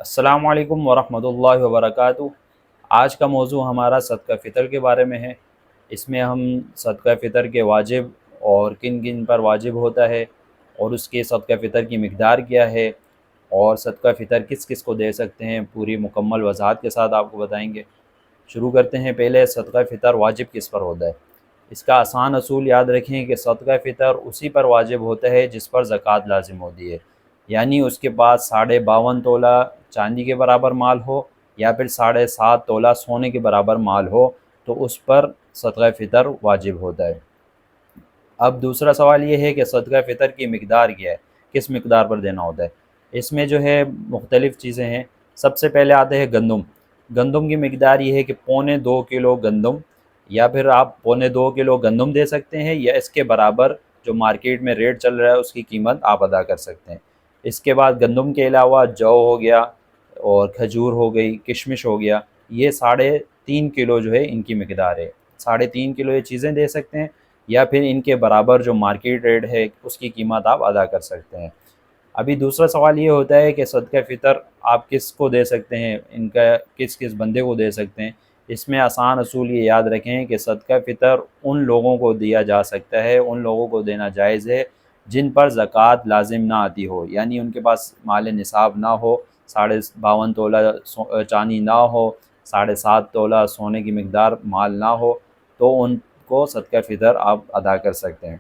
السلام علیکم ورحمۃ اللہ وبرکاتہ۔ آج کا موضوع ہمارا صدقہ فطر کے بارے میں ہے۔ اس میں ہم صدقہ فطر کے واجب اور کن کن پر واجب ہوتا ہے، اور اس کے صدقہ فطر کی مقدار کیا ہے، اور صدقہ فطر کس کس کو دے سکتے ہیں، پوری مکمل وضاحت کے ساتھ آپ کو بتائیں گے۔ شروع کرتے ہیں۔ پہلے صدقہ فطر واجب کس پر ہوتا ہے؟ اس کا آسان اصول یاد رکھیں کہ صدقہ فطر اسی پر واجب ہوتا ہے جس پر زکوٰۃ لازم ہوتی ہے، یعنی اس کے پاس 52.5 تولہ چاندی کے برابر مال ہو یا پھر 7.5 تولہ سونے کے برابر مال ہو تو اس پر صدقہ فطر واجب ہوتا ہے۔ اب دوسرا سوال یہ ہے کہ صدقہ فطر کی مقدار کیا ہے، کس مقدار پر دینا ہوتا ہے؟ اس میں جو ہے مختلف چیزیں ہیں۔ سب سے پہلے آتے ہیں گندم۔ گندم کی مقدار یہ ہے کہ 2.25 کلو گندم، یا پھر آپ 2.25 کلو گندم دے سکتے ہیں، یا اس کے برابر جو مارکیٹ میں ریٹ چل رہا ہے اس کی قیمت آپ ادا کر سکتے ہیں۔ اس کے بعد گندم کے علاوہ جو ہو گیا، اور کھجور ہو گئی، کشمش ہو گیا، یہ 3.5 کلو جو ہے ان کی مقدار ہے۔ 3.5 کلو یہ چیزیں دے سکتے ہیں، یا پھر ان کے برابر جو مارکیٹ ریٹ ہے اس کی قیمت آپ ادا کر سکتے ہیں۔ ابھی دوسرا سوال یہ ہوتا ہے کہ صدقہ فطر آپ کس کو دے سکتے ہیں، ان کا کس کس بندے کو دے سکتے ہیں؟ اس میں آسان اصول یہ یاد رکھیں کہ صدقہ فطر ان لوگوں کو دیا جا سکتا ہے، ان لوگوں کو دینا جائز ہے جن پر زکوٰۃ لازم نہ آتی ہو، یعنی ان کے پاس مال نصاب نہ ہو، 52.5 تولہ چاندی نہ ہو، 7.5 تولہ سونے کی مقدار مال نہ ہو، تو ان کو صدقہ فطر آپ ادا کر سکتے ہیں۔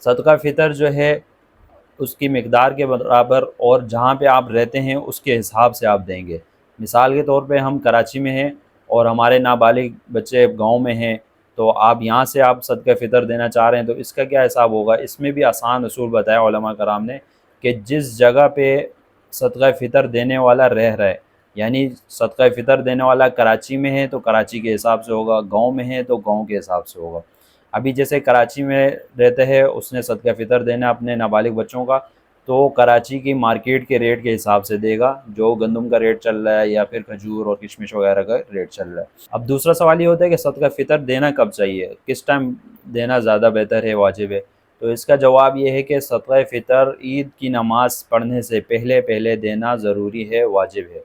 صدقہ فطر جو ہے اس کی مقدار کے برابر اور جہاں پہ آپ رہتے ہیں اس کے حساب سے آپ دیں گے۔ مثال کے طور پہ ہم کراچی میں ہیں اور ہمارے نابالغ بچے گاؤں میں ہیں، تو آپ یہاں سے آپ صدقہ فطر دینا چاہ رہے ہیں تو اس کا کیا حساب ہوگا؟ اس میں بھی آسان اصول بتایا علماء کرام نے کہ جس جگہ پہ صدقہ فطر دینے والا رہ رہا ہے، یعنی صدقہ فطر دینے والا کراچی میں ہے تو کراچی کے حساب سے ہوگا، گاؤں میں ہے تو گاؤں کے حساب سے ہوگا۔ ابھی جیسے کراچی میں رہتے ہیں، اس نے صدقہ فطر دینا اپنے نابالغ بچوں کا، تو کراچی کی مارکیٹ کے ریٹ کے حساب سے دے گا، جو گندم کا ریٹ چل رہا ہے یا پھر کھجور اور کشمش وغیرہ کا ریٹ چل رہا ہے۔ اب دوسرا سوال یہ ہوتا ہے کہ صدقہ فطر دینا کب چاہیے، کس ٹائم دینا زیادہ بہتر ہے، واجب ہے؟ تو اس کا جواب یہ ہے کہ صدقہ فطر عید کی نماز پڑھنے سے پہلے دینا ضروری ہے، واجب ہے۔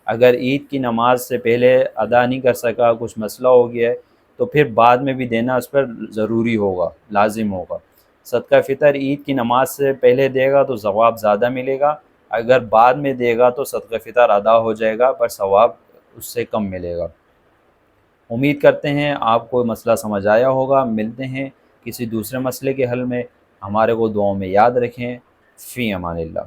اگر عید کی نماز سے پہلے ادا نہیں کر سکا، کچھ مسئلہ ہو گیا ہے، تو پھر بعد میں بھی دینا اس پر ضروری ہوگا، لازم ہوگا۔ صدقہ فطر عید کی نماز سے پہلے دے گا تو ثواب زیادہ ملے گا، اگر بعد میں دے گا تو صدقہ فطر ادا ہو جائے گا پر ثواب اس سے کم ملے گا۔ امید کرتے ہیں آپ کو مسئلہ سمجھ آیا ہوگا۔ ملتے ہیں کسی دوسرے مسئلے کے حل میں۔ ہمارے کو دعاؤں میں یاد رکھیں۔ فی امان اللہ۔